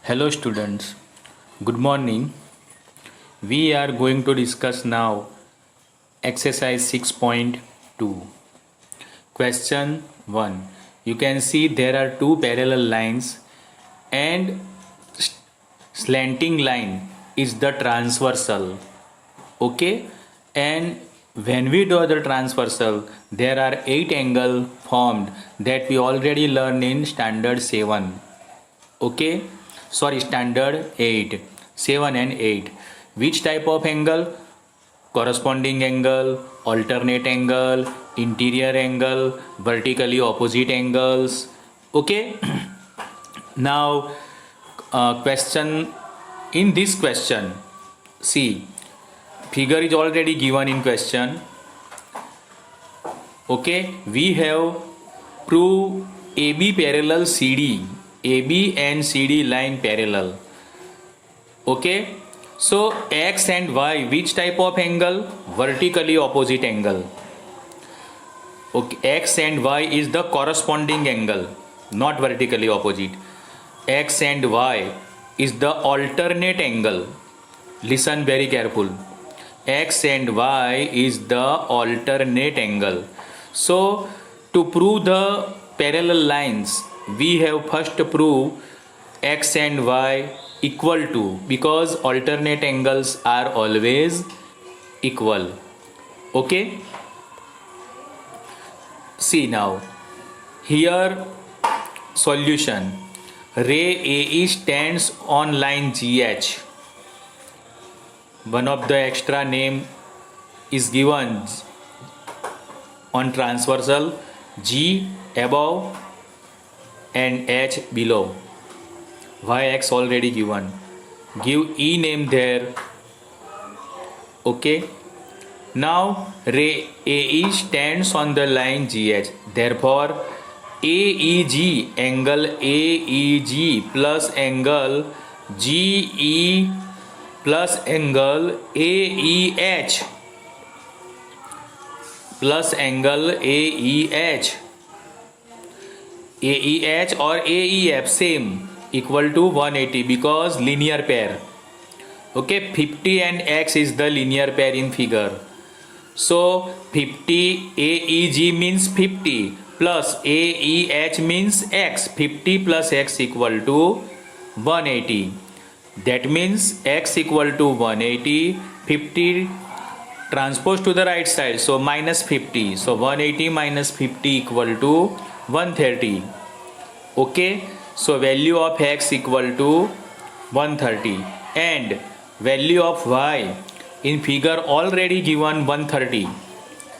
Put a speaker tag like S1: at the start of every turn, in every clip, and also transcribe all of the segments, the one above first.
S1: Hello students, good morning. We are going to discuss now exercise 6.2. Question 1. You can see there are two parallel lines and slanting line is the transversal. Okay, and when we draw the transversal there are 8 angles formed that we already learned in standard 7. Okay, sorry, standard 8, 7 and 8. Which type of angle? Corresponding angle, alternate angle, interior angle, vertically opposite angles. Okay. Now question, in this question, see, figure is already given in question. Okay, we have prove AB parallel CD, AB and CD line parallel. Okay, so X and Y, which type of angle? Vertically opposite angle. Okay, X and Y is the corresponding angle, not vertically opposite. X and Y is the alternate angle. Listen very careful. X and Y is the alternate angle. So to prove the parallel lines, we have first prove X and Y equal to, because alternate angles are always equal. Okay, see now here solution. Ray AE stands on line GH. One of the extra name is given on transversal, G above and H below. YX already given. Give E name there. Okay. Now ray AE stands on the line GH. Therefore AEG, angle AEG plus angle GE plus angle AEH plus angle AEH, AEH or AEF same, equal to 180 because linear pair. Okay, 50 and X is the linear pair in figure. So 50 AEG means 50 plus AEH means X. 50 plus X equal to 180. That means X equal to 180, 50 transpose to the right side, so minus 50. So 180 minus 50 equal to 130. Okay, so value of X equal to 130 and value of Y in figure already given 130.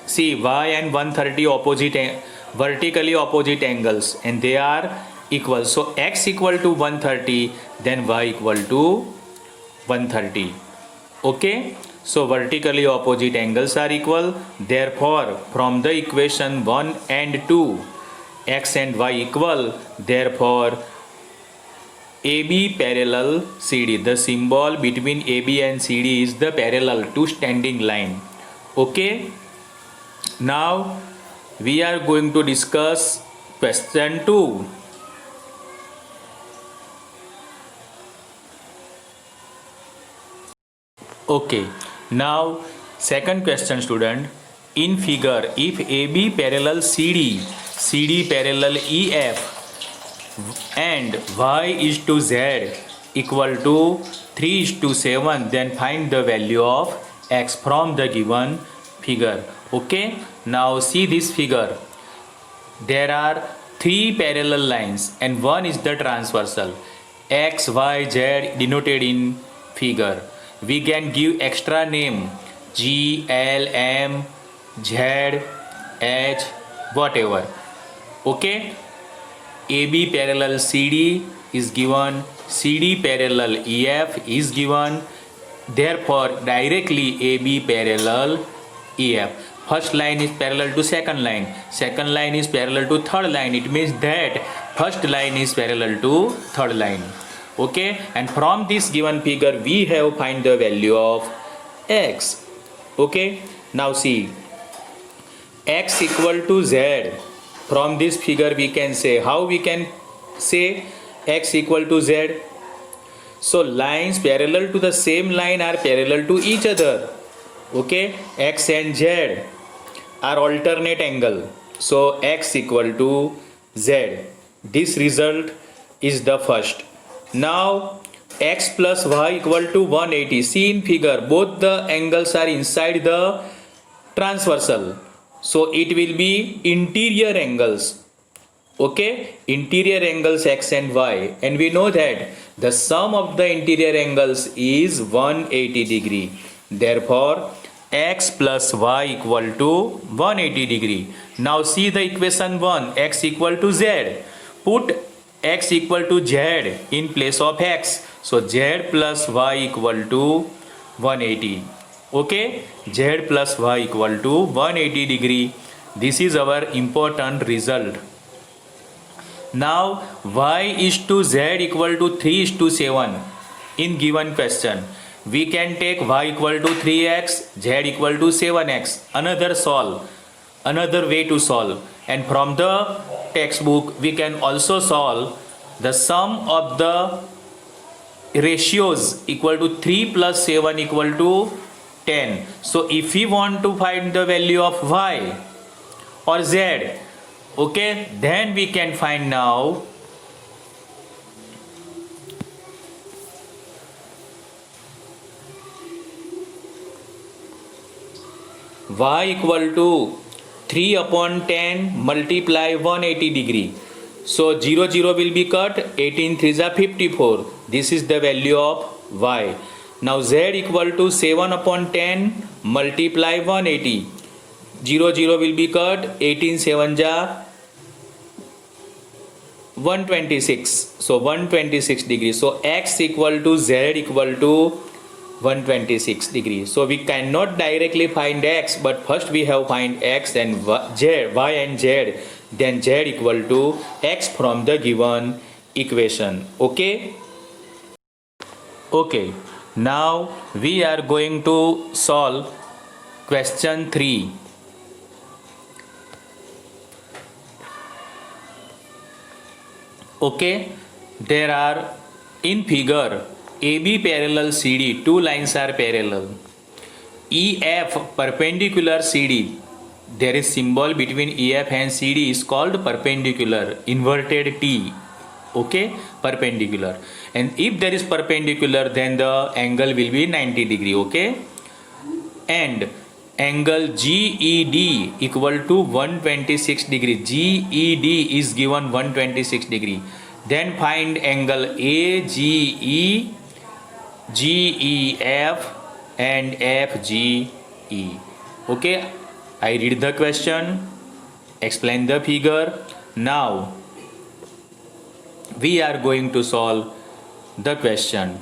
S1: See, Y and 130 opposite, vertically opposite angles, and they are equal. So X equal to 130, then Y equal to 130. Okay, so vertically opposite angles are equal. Therefore from the equation 1 and 2, X and Y equal. Therefore AB parallel CD, the symbol between AB and CD is the parallel to standing line. Okay, now we are going to discuss question 2. Okay, now second question student. In figure, if AB parallel CD, CD parallel EF and Y is to Z equal to 3:7, then find the value of X from the given figure. Okay, now see this figure. There are 3 parallel lines and one is the transversal. X, Y, Z denoted in figure. We can give extra name G, L, M, Z, H, whatever. Okay, AB parallel CD is given, CD parallel EF is given. Therefore directly AB parallel EF. First line is parallel to second line, second line is parallel to third line. It means that first line is parallel to third line. Okay, and from this given figure we have find the value of X. Okay, now see, X equal to Z. From this figure we can say, how we can say X equal to Z? So lines parallel to the same line are parallel to each other. Okay, x and z are alternate angle, so x equal to z. This result is the first. Now x plus y equal to 180. See in figure, both the angles are inside the transversal, so it will be interior angles. Okay, interior angles x and y, and we know that the sum of the interior angles is 180 degree. Therefore x plus y equal to 180 degree. Now see the equation 1, x equal to z. Put x equal to z in place of x, so z plus y equal to 180. Okay, z plus y equal to 180 degree. This is our important result. Now y is to z equal to 3:7 in given question. We can take y equal to 3x, z equal to 7x. Another way to solve. And from the textbook we can also solve the sum of the ratios equal to 3 plus 7 equal to 10. So if we want to find the value of y or z, okay, then we can find now y equal to 3 upon 10 multiply 180 degree. So 0 will be cut, 18 3s are 54. This is the value of y. Now z equal to 7 upon 10 multiply 180. 0 will be cut, 18 7s are 126. So 126 degrees. So x equal to z equal to 126 degrees. So we cannot directly find x, but first we have find x and y and z. Then z equal to x from the given equation. Okay. Okay. Now we are going to solve question 3. Okay, there are in figure AB parallel CD, two lines are parallel. EF perpendicular CD, there is symbol between EF and CD is called perpendicular, inverted T. Okay, perpendicular. And if there is perpendicular, then the angle will be 90 degree. Okay, and angle GED equal to 126 degree. GED is given 126 degree. Then find angle AGE, GEF and FGE. Okay, I read the question, explain the figure. Now we are going to solve the question.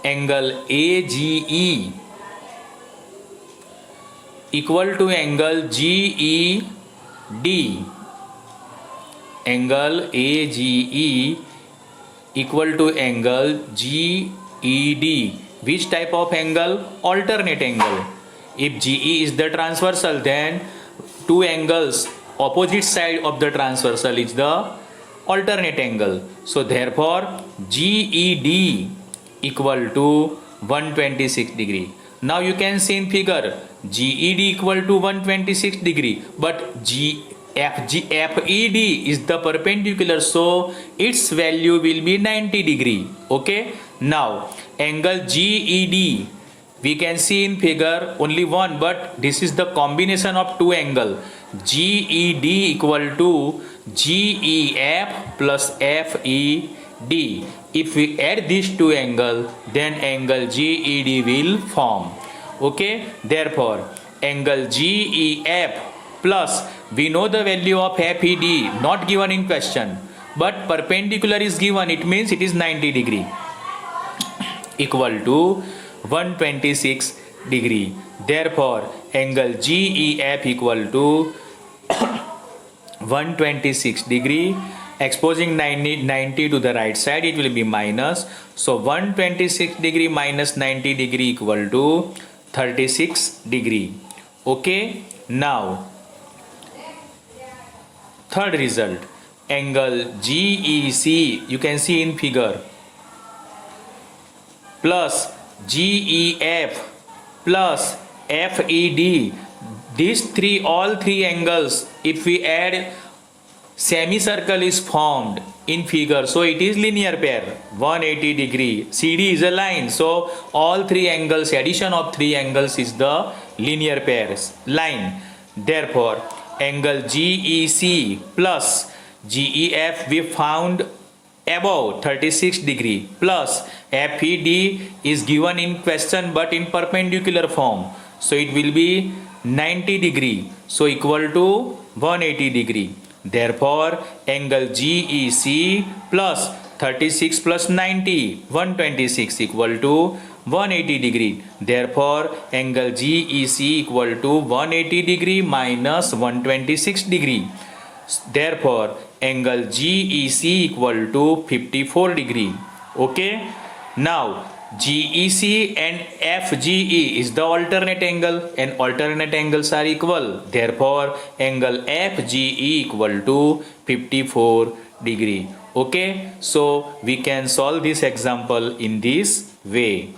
S1: Angle AGE equal to angle GED. Angle AGE equal to angle GED. Which type of angle? Alternate angle. If GE is the transversal, then two angles opposite side of the transversal is the alternate angle. So therefore GED equal to 126 degree. Now you can see in figure GED equal to 126 degree, but FED is the perpendicular, so its value will be 90 degree. Okay, now angle GED, we can see in figure only one, but this is the combination of two angle. GED equal to GEF plus FED. If we add these two angles, then angle GED will form. Okay, therefore angle GEF plus, we know the value of FED not given in question, but perpendicular is given, it means it is 90 degree, equal to 126 degree. Therefore angle GEF equal to 126 degree. Exposing 90 to the right side, it will be minus. So 126 degree minus 90 degree equal to 36 degree. Okay, now third result, angle GEC, you can see in figure. plus GEF plus FED. These three, all three angles, if we add, semicircle is formed in figure, so it is linear pair 180 degree. CD is a line, so all three angles, addition of three angles is the linear pairs line. Therefore angle GEC plus GEF we found above 36 degree, plus FED is given in question but in perpendicular form, so it will be 90 degree, so equal to 180 degree. Therefore angle GEC plus 36 plus 90, 126 equal to 180 degree. Therefore angle GEC equal to 180 degree minus 126 degree. Therefore angle GEC equal to 54 degree. Okay. Now GEC and FGE is the alternate angle, and alternate angles are equal. Therefore angle FGE equal to 54 degree. Okay. So we can solve this example in this way.